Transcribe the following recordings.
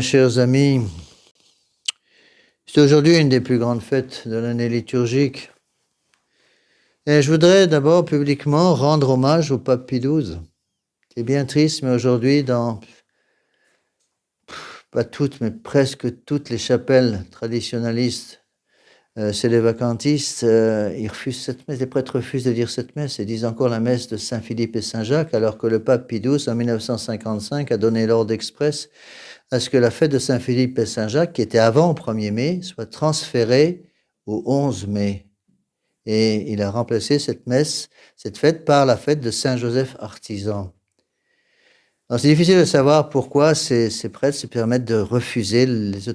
Chers amis, c'est aujourd'hui une des plus grandes fêtes de l'année liturgique. Et je voudrais d'abord publiquement rendre hommage au pape Pie XII, qui est bien triste, mais aujourd'hui, dans pas toutes, mais presque toutes les chapelles traditionnalistes, chez les vacantistes, ils refusent cette messe, les prêtres refusent de dire cette messe et disent encore la messe de Saint-Philippe et Saint-Jacques, alors que le pape Pie XII, en 1955, a donné l'ordre express à ce que la fête de Saint-Philippe et Saint-Jacques, qui était avant au 1er mai, soit transférée au 11 mai. Et il a remplacé cette messe, cette fête, par la fête de Saint-Joseph artisan. Alors c'est difficile de savoir pourquoi ces prêtres se permettent de refuser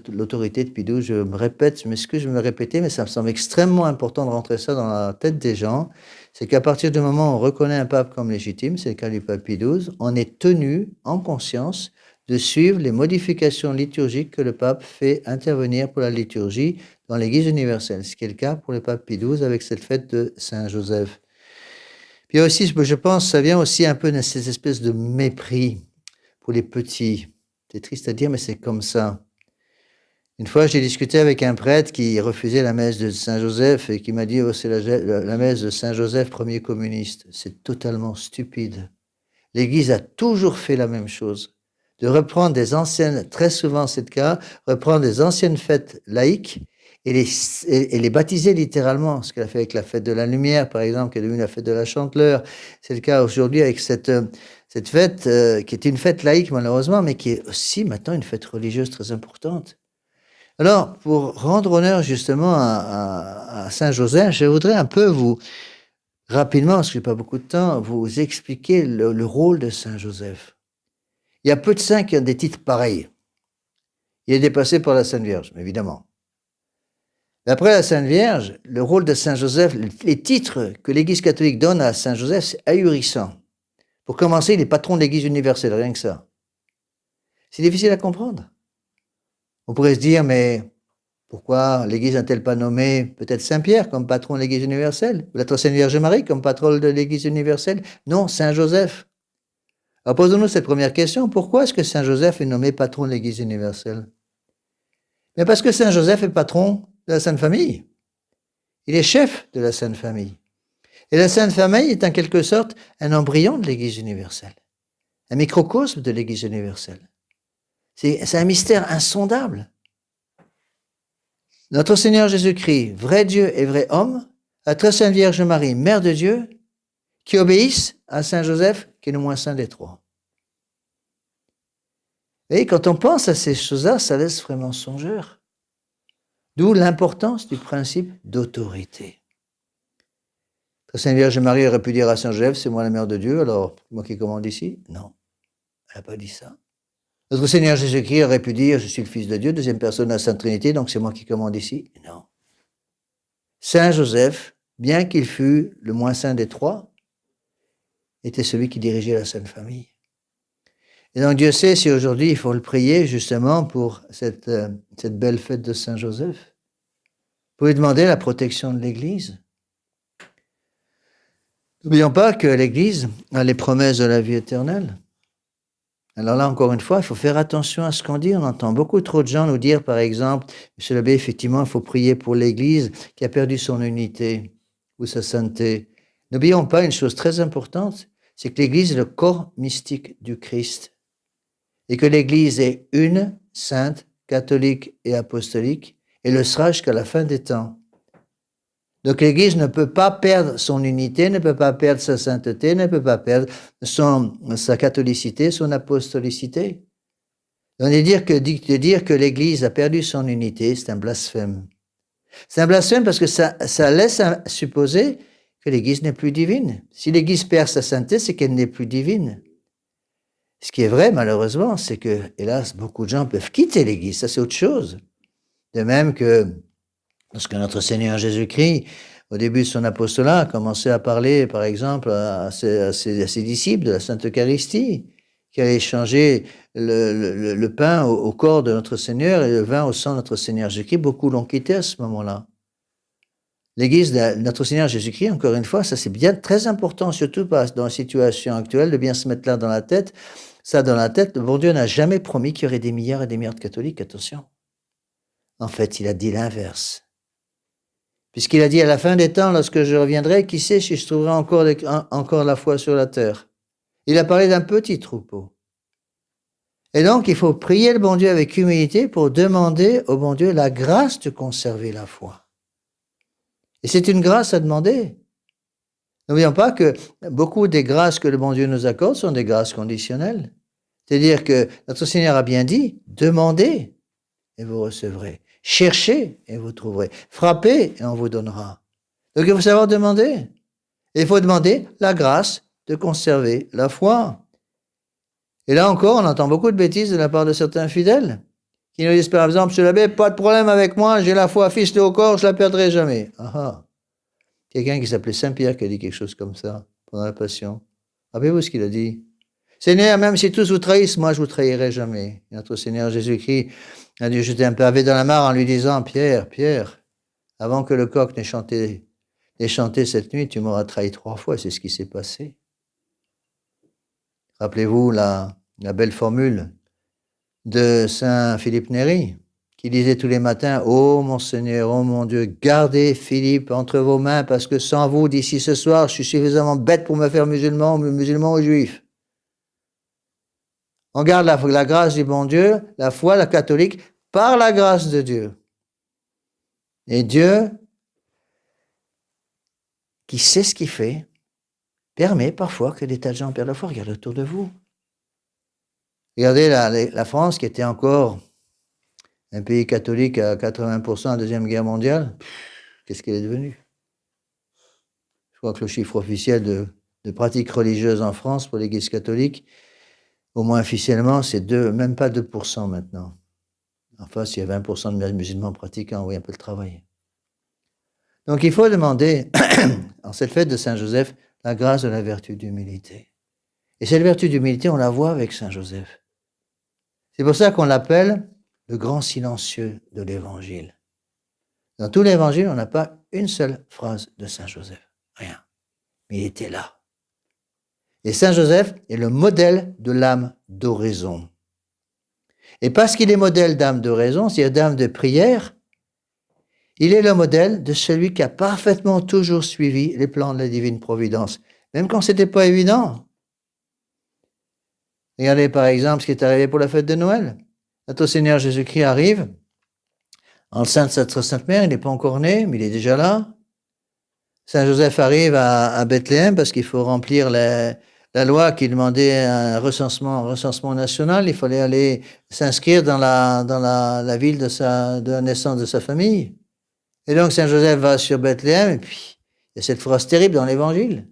l'autorité de Pie XII. Je me répète, je m'excuse de me répéter, mais ça me semble extrêmement important de rentrer ça dans la tête des gens. C'est qu'à partir du moment où on reconnaît un pape comme légitime, c'est le cas du pape Pie XII, on est tenu, en conscience, de suivre les modifications liturgiques que le pape fait intervenir pour la liturgie dans l'Église universelle, ce qui est le cas pour le pape Pie XII avec cette fête de Saint-Joseph. Puis aussi, je pense, ça vient aussi un peu de cette espèce de mépris pour les petits. C'est triste à dire, mais c'est comme ça. Une fois, j'ai discuté avec un prêtre qui refusait la messe de Saint-Joseph et qui m'a dit « Oh, c'est la messe de Saint-Joseph, premier communiste. » C'est totalement stupide. L'Église a toujours fait la même chose. De reprendre des anciennes, très souvent c'est le cas, reprendre des anciennes fêtes laïques et les baptiser littéralement, ce qu'elle a fait avec la fête de la lumière, par exemple, qui est devenue la fête de la Chandeleur. C'est le cas aujourd'hui avec cette fête qui est une fête laïque malheureusement, mais qui est aussi maintenant une fête religieuse très importante. Alors, pour rendre honneur justement à Saint-Joseph, je voudrais un peu rapidement, parce que je n'ai pas beaucoup de temps, vous expliquer le rôle de Saint-Joseph. Il y a peu de saints qui ont des titres pareils. Il est dépassé par la Sainte Vierge, évidemment. D'après la Sainte Vierge, le rôle de Saint-Joseph, les titres que l'Église catholique donne à Saint-Joseph, c'est ahurissant. Pour commencer, il est patron de l'Église universelle, rien que ça. C'est difficile à comprendre. On pourrait se dire, mais pourquoi l'Église n'a-t-elle pas nommé peut-être Saint-Pierre comme patron de l'Église universelle, ou la Très Sainte Vierge Marie comme patron de l'Église universelle? Non, Saint-Joseph. Alors posons-nous cette première question, pourquoi est-ce que Saint-Joseph est nommé patron de l'Église universelle? Mais parce que Saint-Joseph est patron de la Sainte Famille. Il est chef de la Sainte Famille. Et la Sainte Famille est en quelque sorte un embryon de l'Église universelle, un microcosme de l'Église universelle. C'est un mystère insondable. Notre Seigneur Jésus-Christ, vrai Dieu et vrai homme, la Très Sainte Vierge Marie, Mère de Dieu, qui obéissent à Saint-Joseph, qui est le moins saint des trois. Et quand on pense à ces choses-là, ça laisse vraiment songeur. D'où l'importance du principe d'autorité. La Sainte Vierge Marie aurait pu dire à Saint-Joseph, c'est moi la Mère de Dieu, alors moi qui commande ici? Non, elle n'a pas dit ça. Notre Seigneur Jésus-Christ aurait pu dire, je suis le Fils de Dieu, deuxième personne de la Sainte Trinité, donc c'est moi qui commande ici? Non. Saint-Joseph, bien qu'il fût le moins saint des trois, était celui qui dirigeait la Sainte Famille. Et donc Dieu sait si aujourd'hui il faut le prier justement pour cette belle fête de Saint-Joseph, pour lui demander la protection de l'Église. N'oublions pas que l'Église a les promesses de la vie éternelle. Alors là, encore une fois, il faut faire attention à ce qu'on dit. On entend beaucoup trop de gens nous dire, par exemple, Monsieur l'abbé, effectivement, il faut prier pour l'Église qui a perdu son unité ou sa sainteté. N'oublions pas une chose très importante, c'est que l'Église est le corps mystique du Christ et que l'Église est une, sainte, catholique et apostolique et le sera jusqu'à la fin des temps. Donc l'Église ne peut pas perdre son unité, ne peut pas perdre sa sainteté, ne peut pas perdre sa catholicité, son apostolicité. On est de dire que l'Église a perdu son unité, c'est un blasphème. C'est un blasphème parce que ça laisse supposer que l'Église n'est plus divine. Si l'Église perd sa sainteté, c'est qu'elle n'est plus divine. Ce qui est vrai, malheureusement, c'est que, hélas, beaucoup de gens peuvent quitter l'Église. Ça, c'est autre chose. De même que lorsque notre Seigneur Jésus-Christ, au début de son apostolat, a commencé à parler, par exemple, à ses disciples de la Sainte Eucharistie, qui allait échanger le pain au corps de notre Seigneur et le vin au sang de notre Seigneur Jésus-Christ, beaucoup l'ont quitté à ce moment-là. L'Église de notre Seigneur Jésus-Christ, encore une fois, ça c'est bien très important, surtout dans la situation actuelle, de bien se mettre là dans la tête. ça dans la tête, le bon Dieu n'a jamais promis qu'il y aurait des milliards et des milliards de catholiques, attention. En fait, il a dit l'inverse. Puisqu'il a dit à la fin des temps, lorsque je reviendrai, qui sait si je trouverai encore la foi sur la terre. Il a parlé d'un petit troupeau. Et donc, il faut prier le bon Dieu avec humilité pour demander au bon Dieu la grâce de conserver la foi. Et c'est une grâce à demander. N'oublions pas que beaucoup des grâces que le bon Dieu nous accorde sont des grâces conditionnelles. C'est-à-dire que notre Seigneur a bien dit, demandez et vous recevrez. Cherchez et vous trouverez. Frappez et on vous donnera. Donc il faut savoir demander. Et il faut demander la grâce de conserver la foi. Et là encore, on entend beaucoup de bêtises de la part de certains fidèles qui nous disent par exemple, Monsieur l'abbé, pas de problème avec moi, j'ai la foi ficelée au corps, je la perdrai jamais. Ah ah. Quelqu'un qui s'appelait Saint-Pierre qui a dit quelque chose comme ça pendant la Passion. Rappelez-vous ce qu'il a dit. Seigneur, même si tous vous trahissent, moi je vous trahirai jamais. Et notre Seigneur Jésus-Christ a dû jeter un pavé dans la mare en lui disant, Pierre, Pierre, avant que le coq n'ait chanté cette nuit, tu m'auras trahi 3 fois. C'est ce qui s'est passé. Rappelez-vous la belle formule de Saint Philippe Néri, qui disait tous les matins, ô mon Seigneur, ô mon Dieu, gardez Philippe entre vos mains, parce que sans vous, d'ici ce soir, je suis suffisamment bête pour me faire musulman ou juif. On garde la grâce du bon Dieu, la foi, la catholique, par la grâce de Dieu. Et Dieu, qui sait ce qu'il fait, permet parfois que des tas de gens perdent la foi. Regardez autour de vous. Regardez la France, qui était encore un pays catholique à 80% à la Deuxième Guerre mondiale. Qu'est-ce qu'elle est devenue? Je crois que le chiffre officiel de pratiques religieuses en France pour l'Église catholique, au moins officiellement, c'est même pas 2% maintenant. Enfin, s'il y a 20% de musulmans pratiquants, oui, un peu le travail. Donc, il faut demander, en cette fête de Saint-Joseph, la grâce de la vertu d'humilité. Et cette vertu d'humilité, on la voit avec Saint-Joseph. C'est pour ça qu'on l'appelle le grand silencieux de l'Évangile. Dans tout l'Évangile, on n'a pas une seule phrase de Saint-Joseph. Rien. Mais il était là. Et Saint-Joseph est le modèle de l'âme d'oraison. Et parce qu'il est modèle d'âme d'oraison, c'est-à-dire d'âme de prière, il est le modèle de celui qui a parfaitement toujours suivi les plans de la divine providence, même quand ce n'était pas évident. Regardez par exemple ce qui est arrivé pour la fête de Noël. Notre Seigneur Jésus-Christ arrive, en le sein de sa Sainte Mère, il n'est pas encore né, mais il est déjà là. Saint Joseph arrive à Bethléem parce qu'il faut remplir la loi qui demandait un recensement national. Il fallait aller s'inscrire dans la ville de la naissance de sa famille. Et donc Saint Joseph va sur Bethléem, et puis il y a cette phrase terrible dans l'Évangile.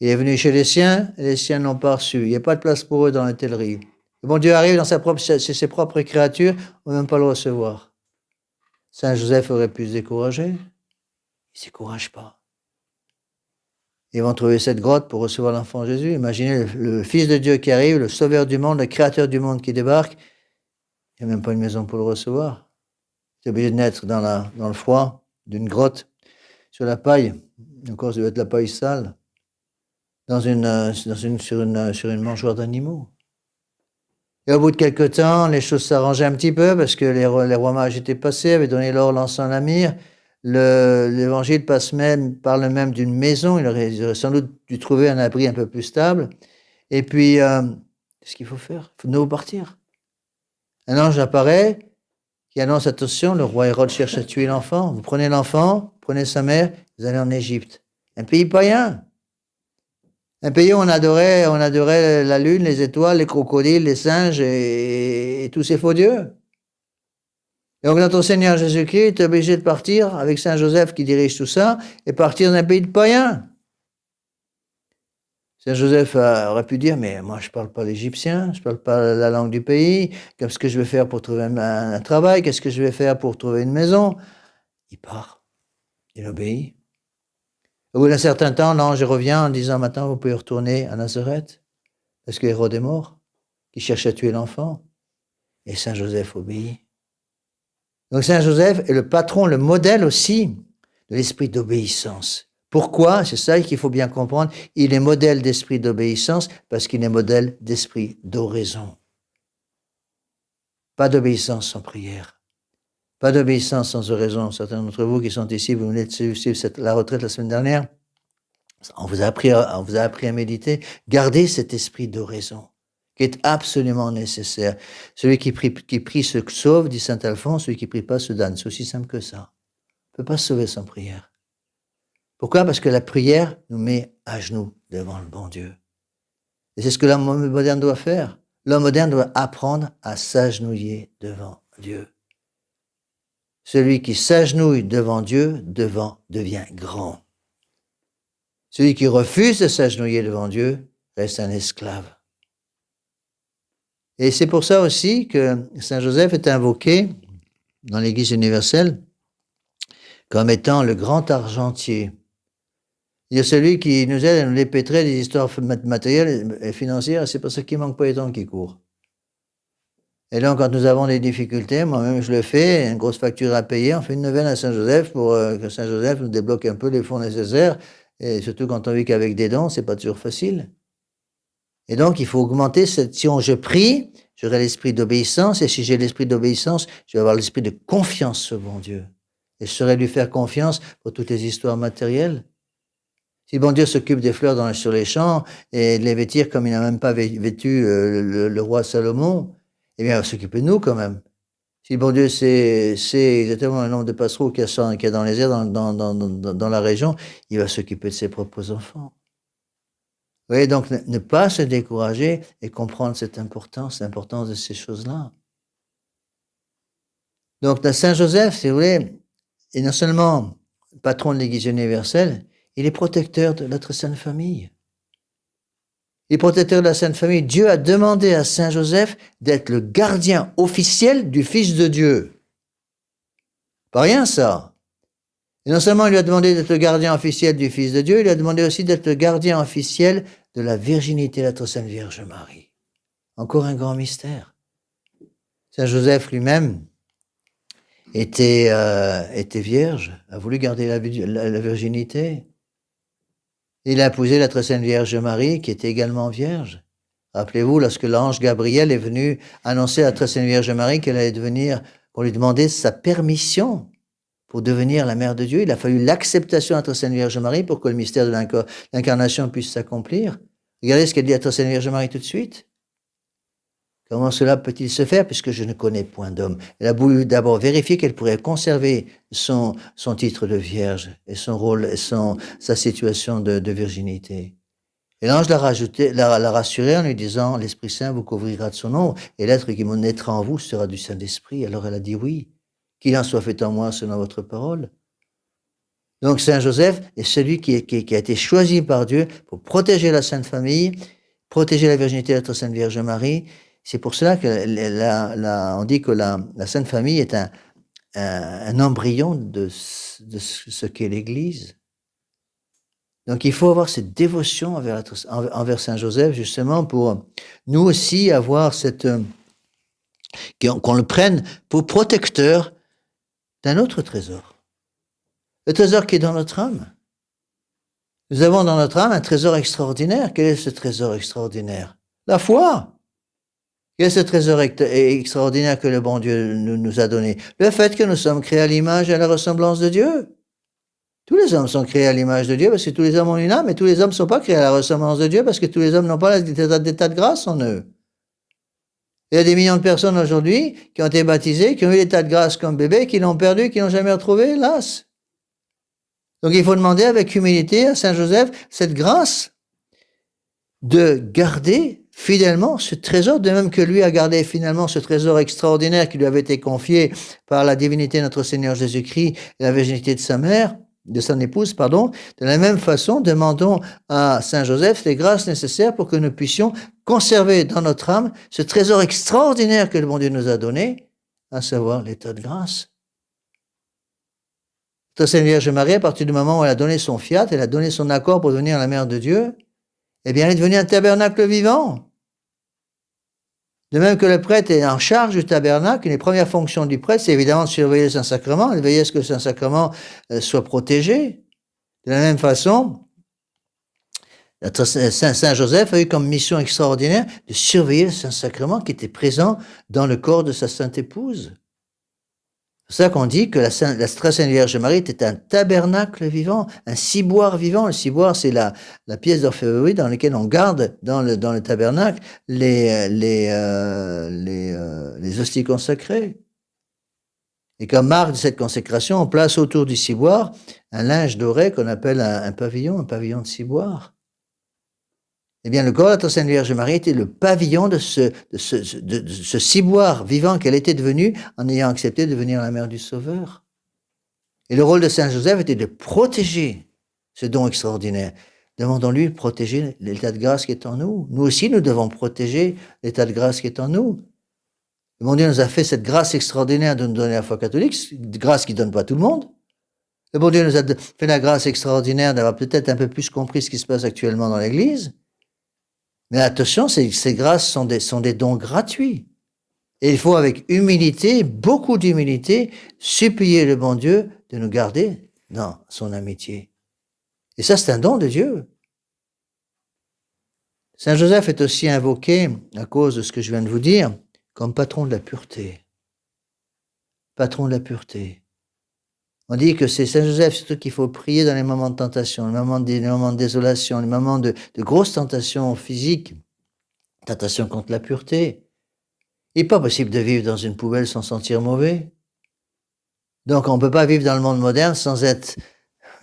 Il est venu chez les siens, et les siens n'ont pas reçu. Il n'y a pas de place pour eux dans l'hôtellerie. Le bon Dieu arrive chez ses propres créatures, on ne veut même pas le recevoir. Saint Joseph aurait pu se décourager. Il ne se décourage pas. Ils vont trouver cette grotte pour recevoir l'enfant Jésus. Imaginez le Fils de Dieu qui arrive, le Sauveur du monde, le Créateur du monde qui débarque. Il n'y a même pas une maison pour le recevoir. Il est obligé de naître dans le froid d'une grotte, sur la paille. Encore, ça doit être la paille sale. Sur une mangeoire d'animaux. Et au bout de quelque temps, les choses s'arrangeaient un petit peu parce que les rois mages étaient passés, avaient donné l'or, l'encens, la myrrhe. L'évangile parle même d'une maison. Il aurait sans doute dû trouver un abri un peu plus stable. Et puis, qu'est-ce qu'il faut faire? Il faut de nouveau partir. Un ange apparaît qui annonce, attention, le roi Hérode cherche à tuer l'enfant. Vous prenez l'enfant, prenez sa mère, vous allez en Égypte. Un pays païen. Un pays où on adorait la lune, les étoiles, les crocodiles, les singes et tous ces faux dieux. Et donc notre Seigneur Jésus-Christ est obligé de partir avec Saint Joseph qui dirige tout ça et partir dans un pays de païens. Saint Joseph aurait pu dire, mais moi je ne parle pas l'égyptien, je ne parle pas la langue du pays, qu'est-ce que je vais faire pour trouver un travail, qu'est-ce que je vais faire pour trouver une maison? Il part, il obéit. Au bout d'un certain temps, l'ange revient en disant, maintenant vous pouvez retourner à Nazareth, parce que Hérode est mort, qui cherche à tuer l'enfant. Et Saint Joseph obéit. Donc Saint Joseph est le patron, le modèle aussi de l'esprit d'obéissance. Pourquoi? C'est ça qu'il faut bien comprendre. Il est modèle d'esprit d'obéissance parce qu'il est modèle d'esprit d'oraison. Pas d'obéissance sans prière. Pas d'obéissance sans oraison. Certains d'entre vous qui sont ici, vous venez de suivre la retraite la semaine dernière. On vous a appris à méditer. Gardez cet esprit d'oraison qui est absolument nécessaire. Celui qui prie se sauve, dit saint Alphonse, celui qui prie pas se damne. C'est aussi simple que ça. On ne peut pas se sauver sans prière. Pourquoi? Parce que la prière nous met à genoux devant le bon Dieu. Et c'est ce que l'homme moderne doit faire. L'homme moderne doit apprendre à s'agenouiller devant Dieu. Celui qui s'agenouille devant Dieu, devient grand. Celui qui refuse de s'agenouiller devant Dieu reste un esclave. Et c'est pour ça aussi que Saint Joseph est invoqué dans l'Église universelle comme étant le grand argentier. Il y a celui qui nous aide à nous dépêtrer des histoires matérielles et financières, et c'est pour ça qu'il ne manque pas les temps qui courent. Et donc, quand nous avons des difficultés, moi-même je le fais, une grosse facture à payer, on fait une neuvaine à Saint-Joseph pour que Saint-Joseph nous débloque un peu les fonds nécessaires, et surtout quand on vit qu'avec des dons, c'est pas toujours facile. Et donc, il faut augmenter si je prie, j'aurai l'esprit d'obéissance, et si j'ai l'esprit d'obéissance, je vais avoir l'esprit de confiance au bon Dieu. Et je saurai lui faire confiance pour toutes les histoires matérielles. Si bon Dieu s'occupe des fleurs sur les champs et de les vêtir comme il n'a même pas vêtu le roi Salomon, eh bien, il va s'occuper de nous quand même. Si bon Dieu sait exactement le nombre de passereaux qu'il y a dans les airs, dans la région, il va s'occuper de ses propres enfants. Vous voyez, donc ne pas se décourager et comprendre cette importance, l'importance de ces choses-là. Donc, Saint Joseph, si vous voulez, est non seulement patron de l'Église universelle, il est protecteur de notre Sainte Famille. Il est protecteur de la Sainte Famille. Dieu a demandé à Saint Joseph d'être le gardien officiel du Fils de Dieu. Pas rien, ça. Et non seulement il lui a demandé d'être le gardien officiel du Fils de Dieu, il lui a demandé aussi d'être le gardien officiel de la virginité de notre Sainte Vierge Marie. Encore un grand mystère. Saint Joseph lui-même était vierge, a voulu garder la virginité. Il a épousé la très sainte Vierge Marie, qui était également vierge. Rappelez-vous, lorsque l'ange Gabriel est venu annoncer à la très sainte Vierge Marie qu'elle allait devenir, pour lui demander sa permission pour devenir la mère de Dieu, il a fallu l'acceptation de la très sainte Vierge Marie pour que le mystère de l'incarnation puisse s'accomplir. Regardez ce qu'elle dit à la très sainte Vierge Marie tout de suite. Comment cela peut-il se faire puisque je ne connais point d'homme? Elle a voulu d'abord vérifier qu'elle pourrait conserver son titre de vierge et son rôle et sa situation de virginité. Et l'ange l'a rassurée en lui disant, l'Esprit Saint vous couvrira de son ombre et l'être qui naîtra en vous sera du Saint-Esprit. Alors elle a dit oui, qu'il en soit fait en moi selon votre parole. Donc Saint Joseph est celui qui a été choisi par Dieu pour protéger la Sainte Famille, protéger la virginité de notre Sainte Vierge Marie. C'est pour cela on dit que la Sainte Famille est un embryon de ce qu'est l'Église. Donc il faut avoir cette dévotion envers Saint Joseph, justement, pour nous aussi avoir qu'on le prenne pour protecteur d'un autre trésor. Le trésor qui est dans notre âme. Nous avons dans notre âme un trésor extraordinaire. Quel est ce trésor extraordinaire? La foi. Quel est ce trésor extraordinaire que le bon Dieu nous a donné? Le fait que nous sommes créés à l'image et à la ressemblance de Dieu. Tous les hommes sont créés à l'image de Dieu parce que tous les hommes ont une âme, mais tous les hommes ne sont pas créés à la ressemblance de Dieu parce que tous les hommes n'ont pas l'état de grâce en eux. Il y a des millions de personnes aujourd'hui qui ont été baptisées, qui ont eu l'état de grâce comme bébé, qui l'ont perdu, qui n'ont jamais retrouvé, hélas. Donc il faut demander avec humilité à Saint Joseph cette grâce de garder fidèlement ce trésor, de même que lui a gardé finalement ce trésor extraordinaire qui lui avait été confié par la divinité de notre Seigneur Jésus-Christ et la virginité de sa mère, de son épouse, pardon. De la même façon, demandons à Saint Joseph les grâces nécessaires pour que nous puissions conserver dans notre âme ce trésor extraordinaire que le bon Dieu nous a donné, à savoir l'état de grâce. Notre Sainte Vierge Marie, à partir du moment où elle a donné son fiat, elle a donné son accord pour devenir la mère de Dieu, eh bien, elle est devenue un tabernacle vivant. De même que le prêtre est en charge du tabernacle, une des premières fonctions du prêtre, c'est évidemment de surveiller le Saint-Sacrement, de veiller à ce que le Saint-Sacrement soit protégé. De la même façon, Saint Joseph a eu comme mission extraordinaire de surveiller le Saint-Sacrement qui était présent dans le corps de sa Sainte Épouse. C'est ça qu'on dit que la très Sainte Vierge Marie était un tabernacle vivant, un ciboire vivant. Le ciboire, c'est la pièce d'orfèvrerie dans laquelle on garde dans le tabernacle les hosties consacrées. Et comme marque de cette consécration, on place autour du ciboire un linge doré qu'on appelle un pavillon de ciboire. Eh bien, le corps de la très Sainte Vierge Marie était le pavillon de ce ciboire vivant qu'elle était devenue en ayant accepté de devenir la mère du Sauveur. Et le rôle de Saint Joseph était de protéger ce don extraordinaire. Demandons-lui de protéger l'état de grâce qui est en nous. Nous aussi, nous devons protéger l'état de grâce qui est en nous. Le bon Dieu nous a fait cette grâce extraordinaire de nous donner la foi catholique, une grâce qu'il ne donne pas à tout le monde. Le bon Dieu nous a fait la grâce extraordinaire d'avoir peut-être un peu plus compris ce qui se passe actuellement dans l'Église. Mais attention, ces grâces sont des dons gratuits. Et il faut avec humilité, beaucoup d'humilité, supplier le bon Dieu de nous garder dans son amitié. Et ça, c'est un don de Dieu. Saint Joseph est aussi invoqué, à cause de ce que je viens de vous dire, comme patron de la pureté. Patron de la pureté. On dit que c'est Saint Joseph surtout qu'il faut prier dans les moments de tentation, les moments de désolation, les moments de grosses tentations physiques, tentations contre la pureté. Il n'est pas possible de vivre dans une poubelle sans sentir mauvais. Donc on ne peut pas vivre dans le monde moderne sans être,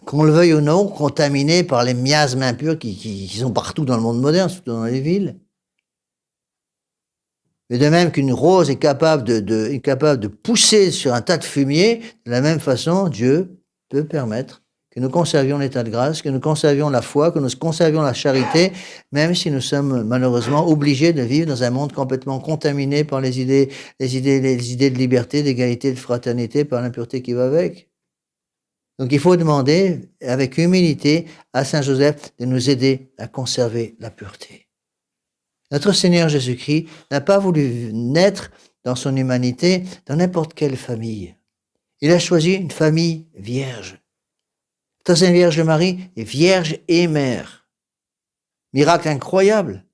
qu'on le veuille ou non, contaminé par les miasmes impurs qui sont partout dans le monde moderne, surtout dans les villes. Mais de même qu'une rose est capable de pousser sur un tas de fumier, de la même façon, Dieu peut permettre que nous conservions l'état de grâce, que nous conservions la foi, que nous conservions la charité, même si nous sommes malheureusement obligés de vivre dans un monde complètement contaminé par les idées de liberté, d'égalité, de fraternité, par l'impureté qui va avec. Donc il faut demander avec humilité à Saint Joseph de nous aider à conserver la pureté. Notre Seigneur Jésus-Christ n'a pas voulu naître dans son humanité dans n'importe quelle famille. Il a choisi une famille vierge. La Sainte Vierge Marie est vierge et mère. Miracle incroyable.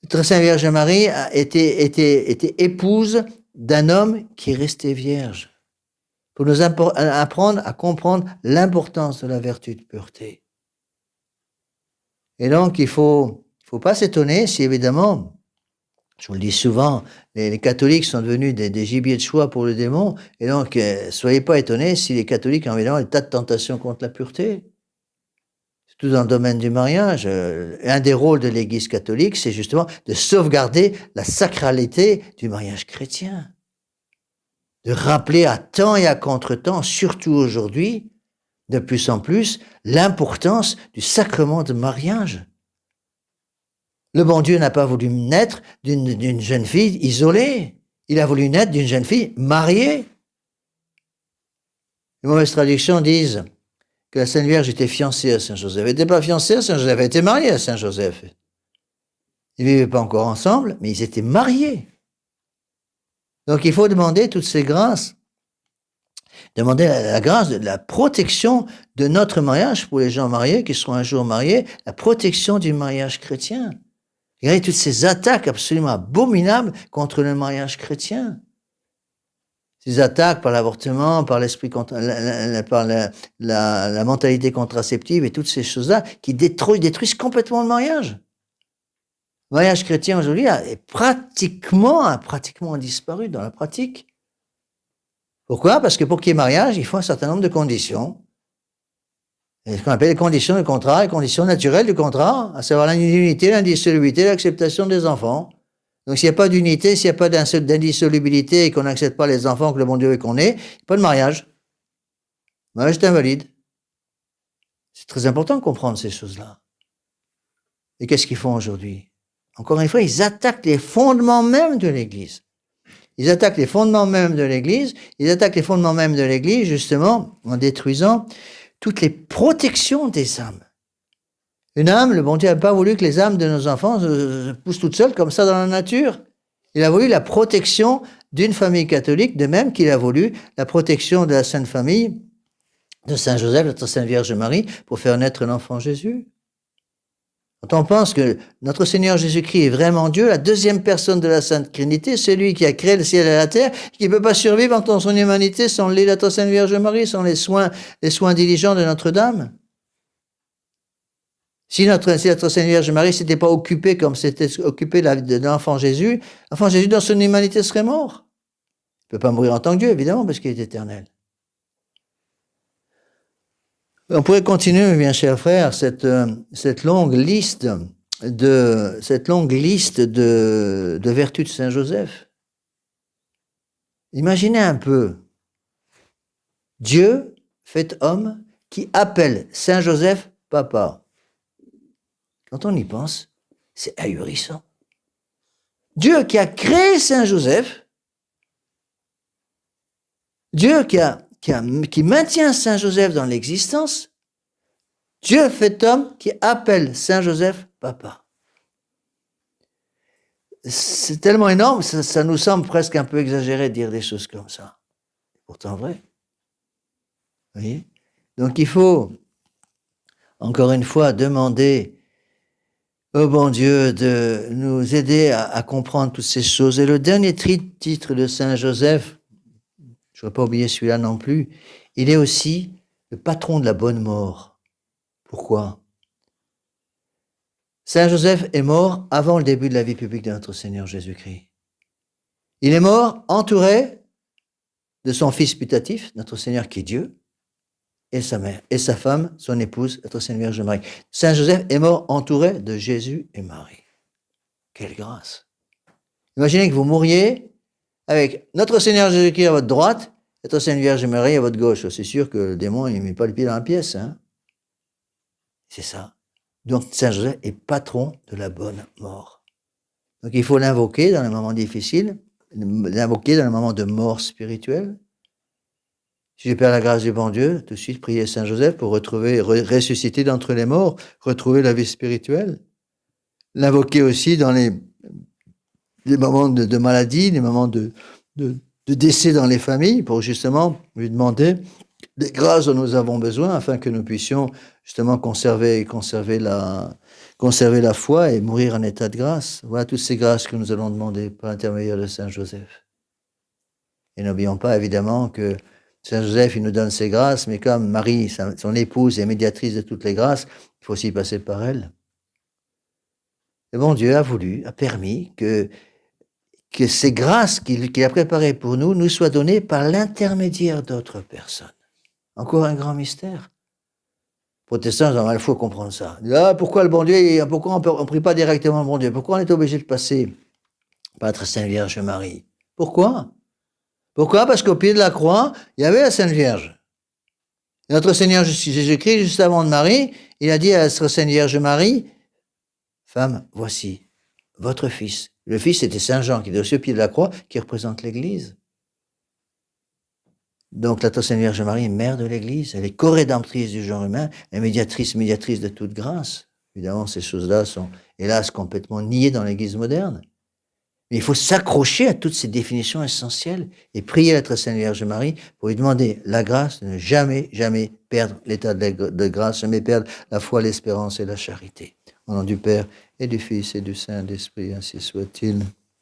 La Sainte Vierge Marie était épouse d'un homme qui est resté vierge. Pour nous apprendre à comprendre l'importance de la vertu de pureté. Et donc, il faut pas s'étonner si, évidemment, je vous le dis souvent, les catholiques sont devenus des gibiers de choix pour le démon, et donc, soyez pas étonnés si les catholiques ont évidemment un tas de tentations contre la pureté. Surtout dans le domaine du mariage. Un des rôles de l'Église catholique, c'est justement de sauvegarder la sacralité du mariage chrétien. De rappeler à temps et à contre-temps, surtout aujourd'hui, de plus en plus, l'importance du sacrement de mariage. Le bon Dieu n'a pas voulu naître d'une jeune fille isolée. Il a voulu naître d'une jeune fille mariée. Les mauvaises traductions disent que la Sainte Vierge était fiancée à Saint Joseph. Elle n'était pas fiancée à Saint Joseph, elle était mariée à Saint Joseph. Ils ne vivaient pas encore ensemble, mais ils étaient mariés. Donc il faut demander toutes ces grâces. Demander la grâce de la protection de notre mariage pour les gens mariés qui seront un jour mariés, la protection du mariage chrétien. Regardez toutes ces attaques absolument abominables contre le mariage chrétien. Ces attaques par l'avortement, par l'esprit, par la mentalité contraceptive et toutes ces choses-là qui détruisent complètement le mariage. Le mariage chrétien aujourd'hui a pratiquement disparu dans la pratique. Pourquoi? Parce que pour qu'il y ait mariage, il faut un certain nombre de conditions. Et ce qu'on appelle les conditions du contrat, les conditions naturelles du contrat, à savoir l'unité, l'indissolubilité, l'acceptation des enfants. Donc s'il n'y a pas d'unité, s'il n'y a pas d'indissolubilité et qu'on n'accepte pas les enfants que le bon Dieu veut qu'on ait, pas de mariage. Le mariage est invalide. C'est très important de comprendre ces choses-là. Et qu'est-ce qu'ils font aujourd'hui? Encore une fois, ils attaquent les fondements même de l'Église. Ils attaquent les fondements même de l'Église. Ils attaquent les fondements même de l'Église, justement, en détruisant toutes les protections des âmes. Une âme, le bon Dieu n'a pas voulu que les âmes de nos enfants se poussent toutes seules comme ça dans la nature. Il a voulu la protection d'une famille catholique, de même qu'il a voulu la protection de la Sainte Famille de Saint Joseph, notre Sainte Vierge Marie, pour faire naître l'enfant Jésus. Quand on pense que notre Seigneur Jésus-Christ est vraiment Dieu, la deuxième personne de la Sainte Trinité, c'est lui qui a créé le ciel et la terre, qui ne peut pas survivre dans son humanité sans l'île de notre Sainte Vierge Marie, sans les soins diligents de Notre-Dame. Si notre Sainte Vierge Marie s'était pas occupée comme s'était occupée de l'enfant Jésus dans son humanité serait mort. Il ne peut pas mourir en tant que Dieu, évidemment, parce qu'il est éternel. On pourrait continuer, mes bien chers frères, cette longue liste de vertus de Saint Joseph. Imaginez un peu, Dieu fait homme qui appelle Saint Joseph papa. Quand on y pense, c'est ahurissant. Dieu qui a créé Saint Joseph, Dieu qui maintient Saint Joseph dans l'existence, Dieu fait homme qui appelle Saint Joseph papa. C'est tellement énorme, ça nous semble presque un peu exagéré de dire des choses comme ça. Pourtant vrai. Vous voyez ? Donc il faut, encore une fois, demander au bon Dieu de nous aider à comprendre toutes ces choses. Et le dernier titre de Saint Joseph, je ne vais pas oublier celui-là non plus, il est aussi le patron de la bonne mort. Pourquoi ? Saint Joseph est mort avant le début de la vie publique de notre Seigneur Jésus-Christ. Il est mort entouré de son fils putatif, notre Seigneur qui est Dieu, et sa mère, et sa femme, son épouse, notre Seigneur Vierge Marie. Saint Joseph est mort entouré de Jésus et Marie. Quelle grâce! Imaginez que vous mouriez avec notre Seigneur Jésus-Christ à votre droite, notre Sainte Vierge Marie à votre gauche. C'est sûr que le démon, il ne met pas le pied dans la pièce. Hein? C'est ça. Donc, Saint Joseph est patron de la bonne mort. Donc, il faut l'invoquer dans les moments difficiles, l'invoquer dans les moments de mort spirituelle. Si j'ai perdu la grâce du bon Dieu, tout de suite, priez Saint Joseph pour ressusciter d'entre les morts, retrouver la vie spirituelle. L'invoquer aussi dans les moments de maladie, les moments de décès dans les familles, pour justement lui demander des grâces dont nous avons besoin afin que nous puissions justement conserver la foi et mourir en état de grâce. Voilà toutes ces grâces que nous allons demander par l'intermédiaire de Saint Joseph. Et n'oublions pas évidemment que Saint Joseph, il nous donne ses grâces, mais comme Marie, son épouse, est médiatrice de toutes les grâces, il faut aussi passer par elle. Le bon Dieu a permis que ces grâces qu'il a préparées pour nous soient données par l'intermédiaire d'autres personnes. Encore un grand mystère. Protestants, il faut comprendre ça. Pourquoi le bon Dieu, pourquoi on ne prie pas directement le bon Dieu? Pourquoi on est obligé de passer par notre Sainte Vierge Marie? Pourquoi? Pourquoi? Parce qu'au pied de la croix, il y avait la Sainte Vierge. Et notre Seigneur Jésus-Christ, juste avant de Marie, il a dit à notre Sainte Vierge Marie, « Femme, voici votre fils. » Le fils, c'était Saint Jean, qui était aussi au pied de la croix, qui représente l'Église. Donc, la Sainte Vierge Marie est mère de l'Église. Elle est co-rédemptrice du genre humain, et médiatrice de toute grâce. Évidemment, ces choses-là sont, hélas, complètement niées dans l'Église moderne. Mais il faut s'accrocher à toutes ces définitions essentielles et prier la Sainte Vierge Marie pour lui demander la grâce de ne jamais, jamais perdre l'état de grâce, jamais perdre la foi, l'espérance et la charité. Au nom du Père et du Fils et du Saint-Esprit, ainsi soit-il.